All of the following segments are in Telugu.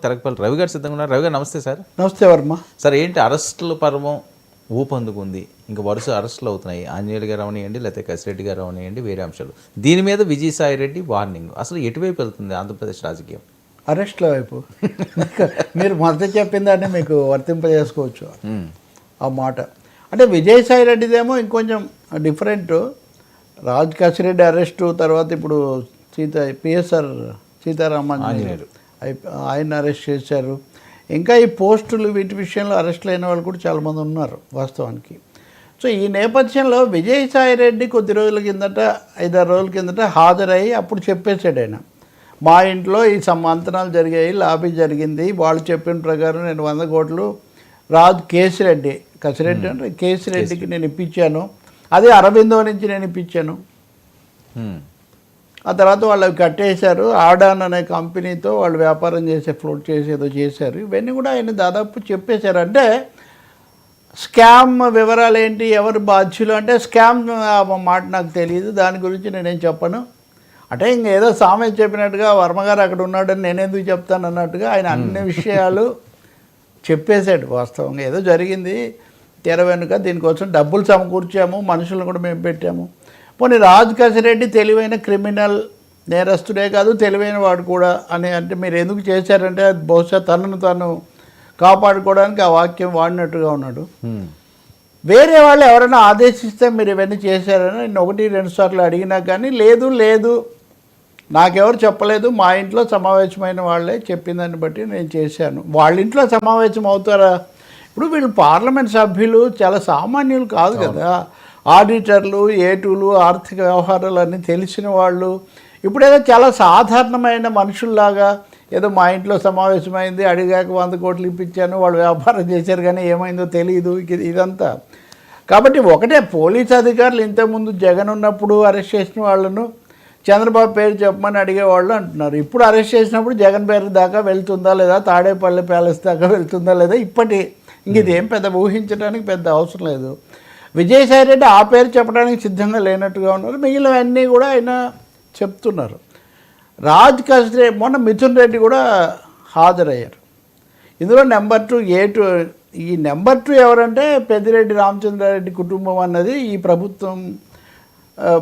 తెరకపల్లి రవి గారు సిద్ధంగా ఉన్నారు. రవి గారు నమస్తే సార్. నమస్తే వర్మ. సార్ ఏంటి అరెస్టుల పర్వం ఊపందుకుంది, ఇంకా వరుస అరెస్టులు అవుతున్నాయి. ఆంజనేయులు గారు అవనియండి, లేకపోతే కసిరెడ్డి గారు అవనియండి, వేరే అంశాలు. దీని మీద విజయసాయి రెడ్డి వార్నింగ్. అసలు ఎటువైపు వెళ్తుంది ఆంధ్రప్రదేశ్ రాజకీయం? అరెస్ట్ల వైపు. మీరు మొదట చెప్పిందాన్ని మీకు వర్తింపజేసుకోవచ్చు ఆ మాట. అంటే విజయసాయి రెడ్డిదేమో ఇంకొంచెం డిఫరెంట్. రాజ్ కసిరెడ్డి అరెస్టు తర్వాత ఇప్పుడు పిఎస్ఆర్ సీతారామన్ ఆయన అరెస్ట్ చేశారు. ఇంకా ఈ పోస్టులు వీటి విషయంలో అరెస్టులు అయిన వాళ్ళు కూడా చాలామంది ఉన్నారు వాస్తవానికి. సో ఈ నేపథ్యంలో విజయసాయి రెడ్డి కొద్ది రోజుల కిందట 5-6 రోజుల కిందట హాజరయ్యి అప్పుడు చెప్పేశాడు ఆయన, మా ఇంట్లో ఈ సమాంతనాలు జరిగాయి, లాబీ జరిగింది, వాళ్ళు చెప్పిన ప్రకారం నేను 100 కోట్లు కేసిరెడ్డి కసిరెడ్డి అంటే కేసిరెడ్డికి నేను ఇప్పించాను, అదే అరవిందో నుంచి నేను ఇప్పించాను. ఆ తర్వాత వాళ్ళు అవి కట్టేశారు. ఆడాన్ అనే కంపెనీతో వాళ్ళు వ్యాపారం చేసే ఫ్లోట్ చేసి ఏదో చేశారు. ఇవన్నీ కూడా ఆయన దాదాపు చెప్పేశారు. అంటే స్కామ్ వివరాలు ఏంటి, ఎవరు బాధ్యులు అంటే స్కామ్ మాట నాకు తెలియదు, దాని గురించి నేనేం చెప్పను. అంటే ఇంకేదో సామెత చెప్పినట్టుగా వర్మగారు అక్కడ ఉన్నాడని నేనెందుకు చెప్తాను అన్నట్టుగా ఆయన అన్ని విషయాలు చెప్పేశాడు. వాస్తవంగా ఏదో జరిగింది తెర వెనుక, దీనికోసం డబ్బులు సమకూర్చాము, మనుషులను కూడా మేము పెట్టాము. పోనీ రాజ్ కసిరెడ్డి తెలివైన క్రిమినల్, నేరస్తుడే కాదు తెలివైన వాడు కూడా అని అంటే మీరు ఎందుకు చేశారంటే అది బహుశా తనను తాను కాపాడుకోవడానికి ఆ వాక్యం వాడినట్టుగా ఉన్నాడు. వేరే వాళ్ళు ఎవరైనా ఆదేశిస్తే మీరు ఇవన్నీ చేశారని నేను 1-2 సార్లు అడిగినా కానీ లేదు నాకెవరు చెప్పలేదు, మా ఇంట్లో సమావేశమైన వాళ్ళే చెప్పిందాన్ని బట్టి నేను చేశాను. వాళ్ళ ఇంట్లో సమావేశం అవుతారా? ఇప్పుడు వీళ్ళు పార్లమెంట్ సభ్యులు చాలా సామాన్యులు కాదు కదా, ఆడిటర్లు, ఏటులు, ఆర్థిక వ్యవహారాలు అన్నీ తెలిసిన వాళ్ళు. ఇప్పుడేదో చాలా సాధారణమైన మనుషుల్లాగా ఏదో మా ఇంట్లో సమావేశమైంది, అడిగాక 100 కోట్లు ఇప్పించాను, వాళ్ళు వ్యాపారం చేశారు కానీ ఏమైందో తెలియదు ఇదంతా. కాబట్టి ఒకటే, పోలీస్ అధికారులు ఇంతకుముందు జగన్ ఉన్నప్పుడు అరెస్ట్ చేసిన వాళ్ళను చంద్రబాబు పేరు చెప్పమని అడిగేవాళ్ళు అంటున్నారు. ఇప్పుడు అరెస్ట్ చేసినప్పుడు జగన్ పేరు దాకా వెళ్తుందా లేదా, తాడేపల్లి ప్యాలెస్ దాకా వెళ్తుందా లేదా, ఇదేం పెద్ద ఊహించడానికి పెద్ద అవసరం లేదు. విజయసాయి రెడ్డి ఆ పేరు చెప్పడానికి సిద్ధంగా లేనట్టుగా ఉన్నారు. మిగిలినవన్నీ కూడా ఆయన చెప్తున్నారు. రాజ్ కసిరెడ్డి మొన్న మిథున్ రెడ్డి కూడా హాజరయ్యారు. ఇందులో నెంబర్ 2 ఈ నెంబర్ 2 ఎవరంటే పెద్దిరెడ్డి రామచంద్రారెడ్డి కుటుంబం అన్నది ఈ ప్రభుత్వం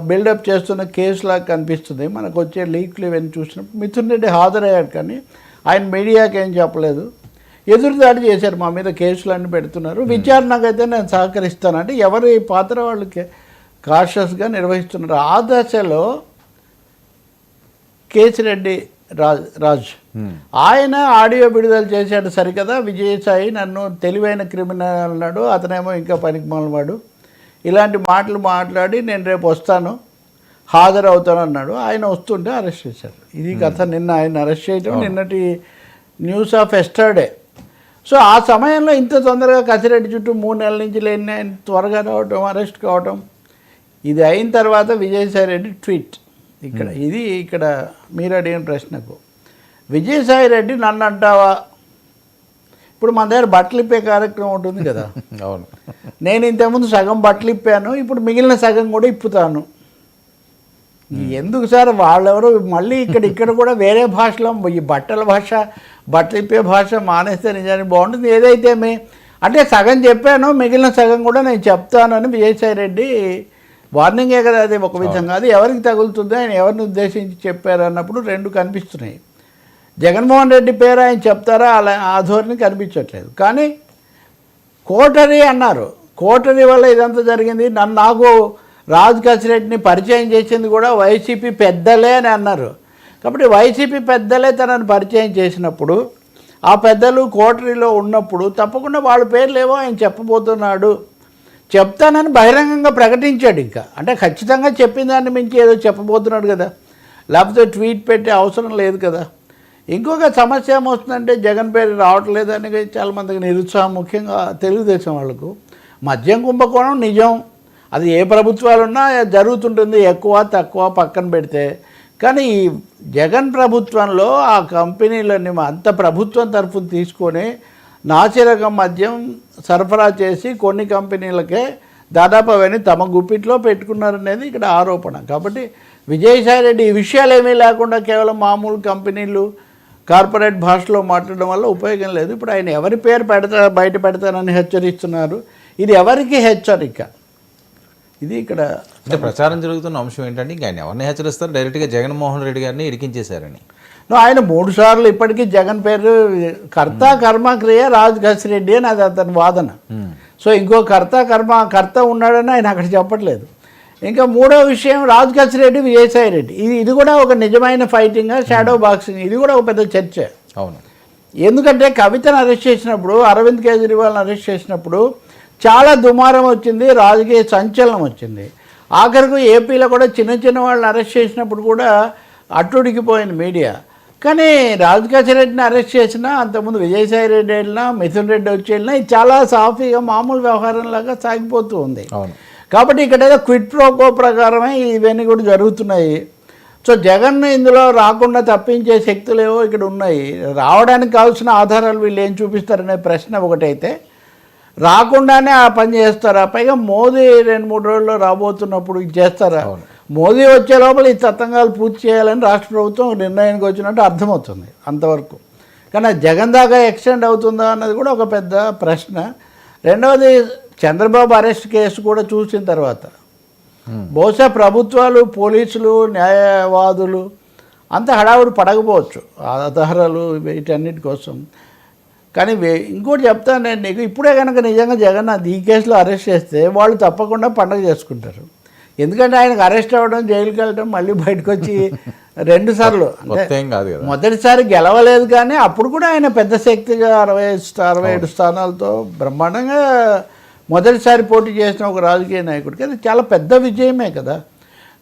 బిల్డప్ చేస్తున్న కేసులా కనిపిస్తుంది. మనకు వచ్చే లీక్లు ఇవన్నీ చూసినప్పుడు మిథున్ రెడ్డి హాజరయ్యాడు కానీ ఆయన మీడియాకి ఏం చెప్పలేదు, ఎదురుదాడి చేశారు, మా మీద కేసులన్నీ పెడుతున్నారు, విచారణకైతే నేను సహకరిస్తాను అంటే ఎవరి పాత్ర వాళ్ళకి కాషస్గా నిర్వహిస్తున్నారు. ఆ దశలో కేసిరెడ్డి రాజ్ ఆయన ఆడియో విడుదల చేశాడు సరికదా, విజయసాయి నన్ను తెలివైన క్రిమినల్ అన్నాడు, అతనేమో ఇంకా పనికిమాలినవాడు, ఇలాంటి మాటలు మాట్లాడి నేను రేపు వస్తాను హాజరవుతాను అన్నాడు. ఆయన వస్తుంటే అరెస్ట్ చేశారు. ఇది కథ. నిన్న ఆయన అరెస్ట్ చేయడం నిన్నటి న్యూస్ ఆఫ్ ఎస్టర్డే. సో ఆ సమయంలో ఇంత తొందరగా కసిరెడ్డి చుట్టూ 3 నెలల నుంచి లేని ఆయన త్వరగా రావటం, అరెస్ట్ కావటం, ఇది అయిన తర్వాత విజయసాయి రెడ్డి ట్వీట్ ఇక్కడ మీరు అడిగిన ప్రశ్నకు, విజయసాయి రెడ్డి నన్ను అంటావా, ఇప్పుడు మన దగ్గర బట్టలు ఇప్పే కార్యక్రమం ఉంటుంది కదా, అవును, నేను ఇంతకుముందు సగం బట్టలు ఇప్పాను, ఇప్పుడు మిగిలిన సగం కూడా ఇప్పుతాను. ఎందుకు సార్ వాళ్ళెవరో మళ్ళీ ఇక్కడ కూడా వేరే భాషలో ఈ బట్టలు ఇప్పే భాష మానేస్తే నిజానికి బాగుంటుంది. ఏదైతే అంటే సగం చెప్పాను, మిగిలిన సగం కూడా నేను చెప్తానని విజయసాయి రెడ్డి వార్నింగే కదా అది ఒక విధంగా. అది ఎవరికి తగులుతుందో, ఆయన ఎవరిని ఉద్దేశించి చెప్పారు అన్నప్పుడు 2 కనిపిస్తున్నాయి. జగన్మోహన్ రెడ్డి పేరు ఆయన చెప్తారా, అలా ఆ ధోరణి కనిపించట్లేదు. కానీ కోటరీ అన్నారు, కోటరీ వల్ల ఇదంతా జరిగింది, నాకు రాజ్ కసిరెడ్డిని పరిచయం చేసింది కూడా వైసీపీ పెద్దలే అని అన్నారు. కాబట్టి వైసీపీ పెద్దలే తనను పరిచయం చేసినప్పుడు, ఆ పెద్దలు కోటరీలో ఉన్నప్పుడు తప్పకుండా వాళ్ళ పేర్లేవో ఆయన చెప్పబోతున్నాడు, చెప్తానని బహిరంగంగా ప్రకటించాడు. ఇంకా అంటే ఖచ్చితంగా చెప్పిన దాన్ని మించి ఏదో చెప్పబోతున్నాడు కదా, లేకపోతే ట్వీట్ పెట్టే అవసరం లేదు కదా. ఇంకొక సమస్య ఏమొస్తుందంటే జగన్ పేరు రావట్లేదని చాలామందికి నిరుత్సాహం, ముఖ్యంగా తెలుగుదేశం వాళ్ళకు. మద్యం కుంభకోణం నిజం, అది ఏ ప్రభుత్వాలున్నా జరుగుతుంటుంది, ఎక్కువ తక్కువ పక్కన పెడితే. కానీ ఈ జగన్ ప్రభుత్వంలో ఆ కంపెనీలన్నీ అంత ప్రభుత్వం తరఫున తీసుకొని నాసిరకం మద్యం సరఫరా చేసి కొన్ని కంపెనీలకే దాదాపు అవన్నీ తమ గుప్పిట్లో పెట్టుకున్నారనేది ఇక్కడ ఆరోపణ. కాబట్టి విజయసాయి రెడ్డి ఈ విషయాలు ఏమీ లేకుండా కేవలం మామూలు కంపెనీలు కార్పొరేట్ భాషలో మాట్లాడడం వల్ల ఉపయోగం లేదు. ఇప్పుడు ఆయన ఎవరి పేరు బయట పెడతానని హెచ్చరిస్తున్నారు. ఇది ఎవరికి హెచ్చరిక? ఇది ఇక్కడ అంటే ప్రచారం జరుగుతున్న అంశం ఏంటంటే ఇంకా ఆయన ఎవరిని హెచ్చరిస్తారు, డైరెక్ట్గా జగన్మోహన్ రెడ్డి గారిని ఇరికించేశారని. ఆయన 3 సార్లు ఇప్పటికీ జగన్ పేరు కర్త కర్మ క్రియ రాజకేశ్ రెడ్డి అని అది అతని వాదన. సో ఇంకో కర్త ఉన్నాడని ఆయన అక్కడ చెప్పట్లేదు. ఇంకా మూడో విషయం రాజకేశ్ రెడ్డి, విజయసాయి రెడ్డి, ఇది కూడా ఒక నిజమైన ఫైటింగ్, షాడో బాక్సింగ్, ఇది కూడా ఒక పెద్ద చర్చ. అవును. ఎందుకంటే కవితను అరెస్ట్ చేసినప్పుడు, అరవింద్ కేజ్రీవాల్ని అరెస్ట్ చేసినప్పుడు చాలా దుమారం వచ్చింది, రాజకీయ సంచలనం వచ్చింది. ఆఖరికి ఏపీలో కూడా చిన్న వాళ్ళని అరెస్ట్ చేసినప్పుడు కూడా అట్టుడికిపోయింది మీడియా. కానీ రాజకేశ్ రెడ్డిని అరెస్ట్ చేసినా, అంతకుముందు విజయసాయి రెడ్డి వెళ్ళినా, మిథున్ రెడ్డి వచ్చి వెళ్ళినా, ఇది చాలా సాఫీగా మామూలు వ్యవహారంలాగా సాగిపోతూ ఉంది. అవును. కాబట్టి ఇక్కడ ఏదో క్విట్ ప్రోకో ప్రకారమే ఇవన్నీ కూడా జరుగుతున్నాయి. సో జగన్ ఇందులో రాకుండా తప్పించే శక్తులు ఏవో ఇక్కడ ఉన్నాయి. రావడానికి కావాల్సిన ఆధారాలు వీళ్ళు ఏం చూపిస్తారనే ప్రశ్న ఒకటైతే, రాకుండానే ఆ పని చేస్తారా? పైగా మోదీ 2-3 రోజుల్లో రాబోతున్నప్పుడు ఇది చేస్తారా? మోదీ వచ్చే లోపల ఈ తతంగాలు పూర్తి చేయాలని రాష్ట్ర ప్రభుత్వం నిర్ణయానికి వచ్చినట్టు అర్థమవుతుంది అంతవరకు. కానీ జగన్ దాకా ఎక్స్టెండ్ అవుతుందా అన్నది కూడా ఒక పెద్ద ప్రశ్న. రెండవది, చంద్రబాబు అరెస్ట్ కేసు కూడా చూసిన తర్వాత బహుశా ప్రభుత్వాలు, పోలీసులు, న్యాయవాదులు అంత హడావుడి పడకపోవచ్చు ఆధారాలు వీటన్నిటి కోసం. కానీ ఇంకోటి చెప్తాను నేను నీకు, ఇప్పుడే కనుక నిజంగా జగన్ ఈ కేసులో అరెస్ట్ చేస్తే వాళ్ళు తప్పకుండా పండగ చేసుకుంటారు. ఎందుకంటే ఆయనకు అరెస్ట్ అవ్వడం, జైలుకి వెళ్ళడం, మళ్ళీ బయటకు వచ్చి 2 సార్లు, అంటే మొదటిసారి గెలవలేదు కానీ అప్పుడు కూడా ఆయన పెద్ద శక్తిగా 67 స్థానాలతో బ్రహ్మాండంగా మొదటిసారి పోటీ చేసిన ఒక రాజకీయ నాయకుడికి అది చాలా పెద్ద విజయమే కదా.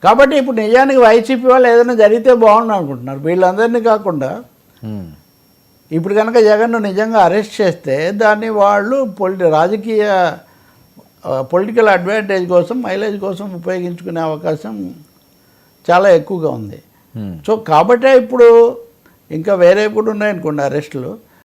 కాబట్టి ఇప్పుడు నిజానికి వైసీపీ వాళ్ళు ఏదైనా జరిగితే బాగుండు అనుకుంటున్నారు. వీళ్ళందరినీ కాకుండా ఇప్పుడు కనుక జగన్ను నిజంగా అరెస్ట్ చేస్తే దాన్ని వాళ్ళు రాజకీయ పొలిటికల్ అడ్వాంటేజ్ కోసం, మైలేజ్ కోసం ఉపయోగించుకునే అవకాశం చాలా ఎక్కువగా ఉంది. సో కాబట్టే ఇప్పుడు ఇంకా వేరే కూడా ఉన్నాయనుకోండి అరెస్టులు.